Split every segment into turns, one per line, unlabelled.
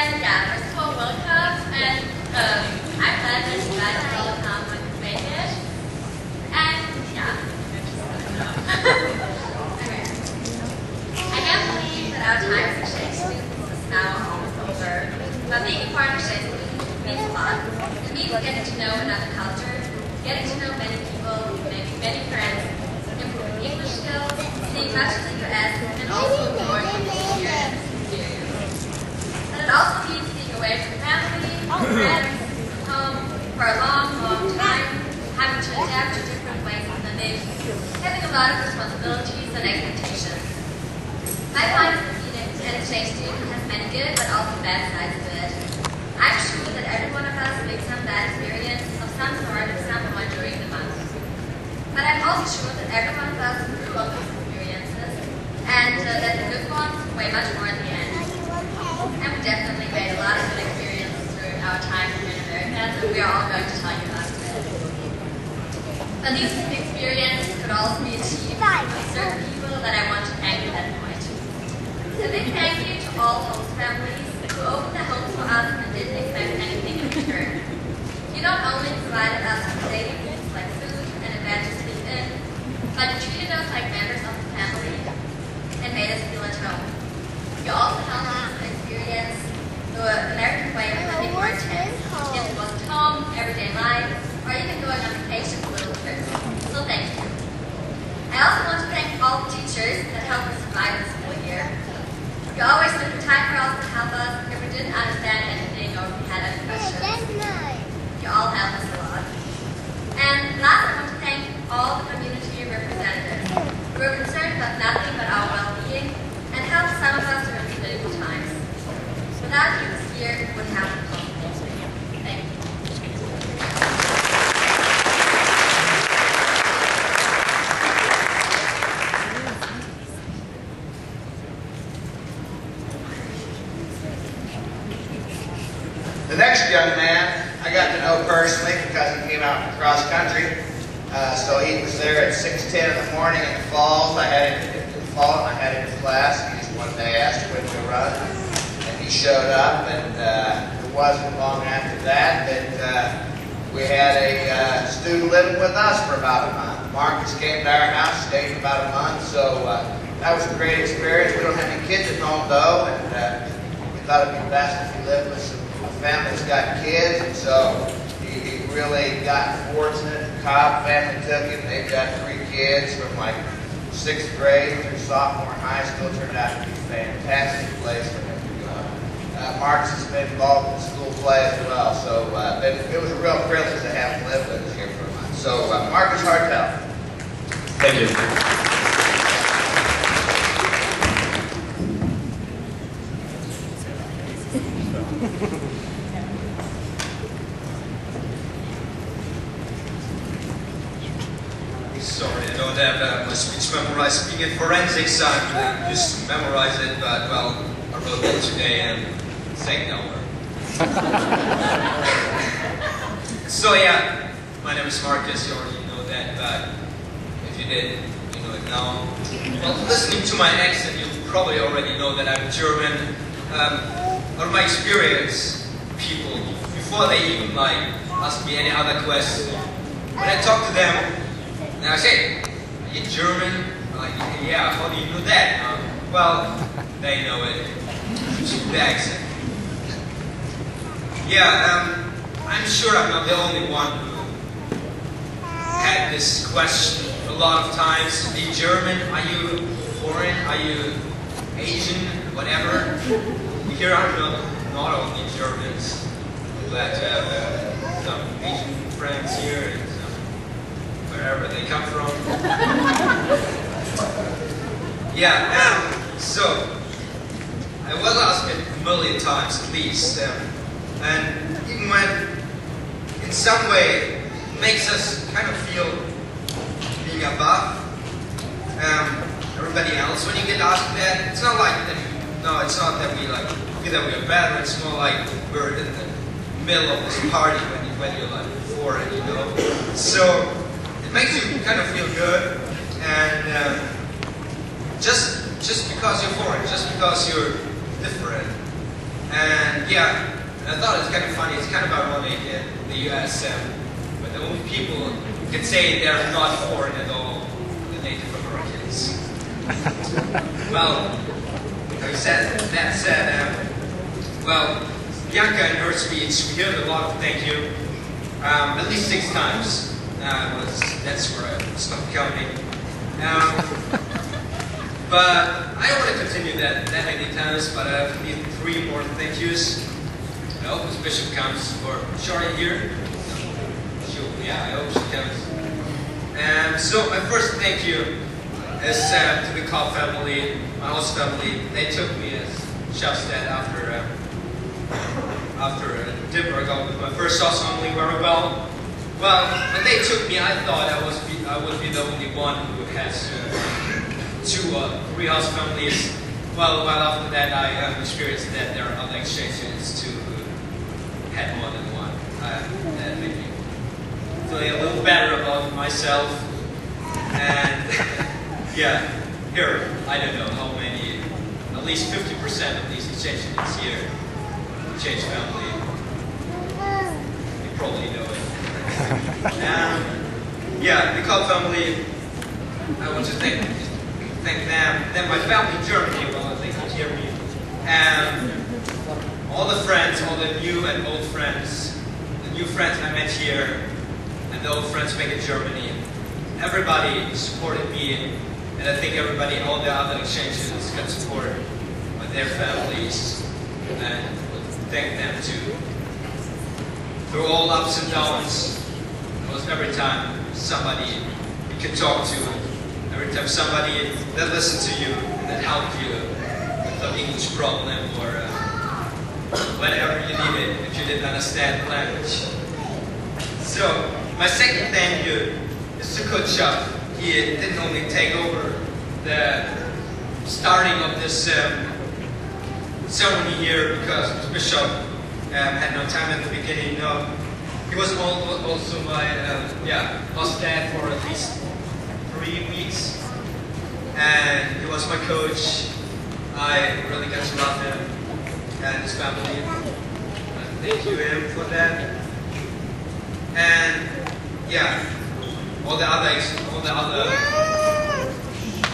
And yeah, first of all, welcome. And I'm glad that you guys are all come with Spanish. And yeah. Okay. I can't believe that our time as exchange students is now almost over. But being a part of exchange students means a lot. It means getting to know another culture, getting to know many people, making many friends, improving English skills, seeing much of the US, and also growing from the experience. And it also means being away from family, friends, home for a long, long time, having to adapt to different ways of living, having a lot of responsibilities and expectations. I find that being an exchange student has many good but also bad sides of it. I'm sure that every one of us makes some bad experience of some sort at some point during the month. But I'm also sure that every one of us grew up with experiences, and that the good ones weigh much more in the end. And we definitely made a lot of good experiences through our time here in America, and we are all going to tell you about it. But these experiences could also be achieved with certain people that I want to thank at that point. A big thank you to all host families who opened their homes for us and didn't expect anything in return. You not only provided us with daily needs like food and a bed to sleep in, but you treated us like members of the family and made us feel at home. You also helped us experience the American way of living more intense, if it was at home, everyday life, or even going on vacation for little trips. So thank you. I also want to thank all the teachers that helped us survive the school year. You always took the time for us to help us if we didn't understand anything or if we had any questions. You all helped us a lot. And last, I want to thank all the community representatives who were concerned about nothing but our well-being and helped some of us during the difficult times. Without you, this year wouldn't have been possible. Thank you.
The next young man I got to know personally because he came out cross country. So he was there at 6:10 in the morning in the falls. I had him in the fall, and I had him in class. He just one day asked when to run, and he showed up. And it wasn't long after that we had a student living with us for about a month. Markus came to our house, stayed for about a month. So that was a great experience. We don't have any kids at home though, and we thought it'd be best if he lived with some family's got kids, and so he really got fortunate. The Cobb family took him. They've got 3 kids from like 6th grade through sophomore in high school. It turned out to be a fantastic place for him to go. Markus has been involved in the school play as well, so it was a real privilege to have him live with us here for a month. So Markus Hartel.
Thank you.
Sorry, I don't have my speech memorized. Being in forensics, I just memorize it, but well, I wrote it today and it's taken over. So yeah, my name is Markus. You already know that, but if you did, you know it now. Well, listening to my accent, you probably already know that I'm German. Out of my experience, people, before they even ask me any other question, when I talk to them, and I say, are you German? Like, yeah, how do you know that? Well, they know it. The accent. Yeah, I'm sure I'm not the only one who had this question a lot of times. Are you German? Are you foreign? Are you Asian? Whatever. Here are not only Germans. I'm glad to have some Asian friends here. And wherever they come from. Yeah, so I was asked it a million times at least, and even when in some way it makes us kind of feel being above everybody else when you get asked that. It's not like that. No, it's not that we feel that we're better. It's more like we're in the middle of this party when you're like foreign, you know. So it makes you kind of feel good, and just because you're foreign, just because you're different, And yeah, I thought it was kind of funny. It's kind of ironic in the U.S. But the only people who can say they're not foreign at all, the Native Americans. Well, that said, well, Bianca in her speech, we heard a lot of thank you, at least 6 times. That's where I stopped counting. But I don't want to continue that many times, but I need 3 more thank yous. I hope this bishop comes for Shari here. Yeah, I hope she comes. So my first thank you is to the Cobb family, my host family. They took me, as Chef said, after dinner I got with my first house family very well. Well, when they took me, I thought I would be the only one who has 2 or 3 house families. Well, after that, I experienced that there are other exchange students too who had more than one. That made me feeling a little better about myself. And yeah, here, I don't know how many, at least 50% of these exchange students here change family. You probably know it. Yeah, the Cobb family, I want to thank them. Then my family in Germany, well, they could hear me. And all the friends, all the new and old friends, the new friends I met here, and the old friends back in Germany. Everybody supported me, and I think everybody, all the other exchange students got support with their families, and thank them too. Through all ups and downs, it was every time somebody you could talk to, every time somebody that listened to you and that helped you with an English problem or whatever you needed if you didn't understand the language. So my second thank you is to Coach Schupp. He didn't only take over the starting of this ceremony here because the bishop had no time at the beginning. No, he was also my host dad for at least 3 weeks, and he was my coach. I really got to love him and his family. Thank you him for that. And yeah, all the other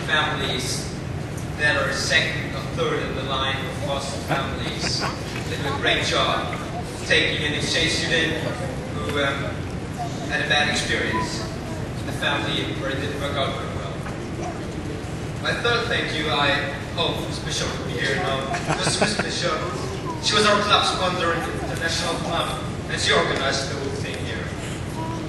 families that are second or third in the line of foster families, they do a great job taking an exchange student who had a bad experience in the family where it didn't work out very well. My third thank you, I hope Ms. Bishop will be here now. Ms. Bishop, she was our club sponsor in the international club, and she organized the whole thing here.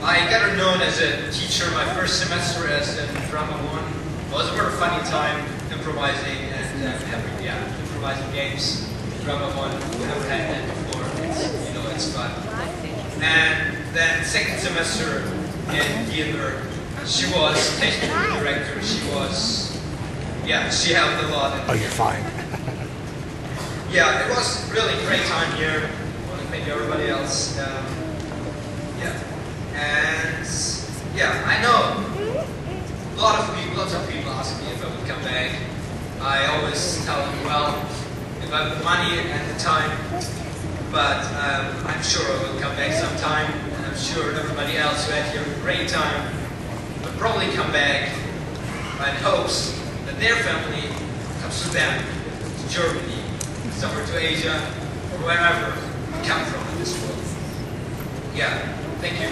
I got her known as a teacher my first semester as in Drama 1. It was a very funny time improvising and improvising games. Drama 1, we never had that before. It's fun. And then second semester in theater, she was technical director. She helped a lot.
Oh, you're fine.
Yeah, it was really a great time here. I want to thank everybody else. I know lots of people ask me if I would come back. I always tell them, well, if I have the money and the time, but I'm sure I will come back sometime, and I'm sure everybody else who had here a great time will probably come back in hopes that their family comes to them, to Germany, somewhere to Asia, or wherever we come from in this world. Yeah, thank you.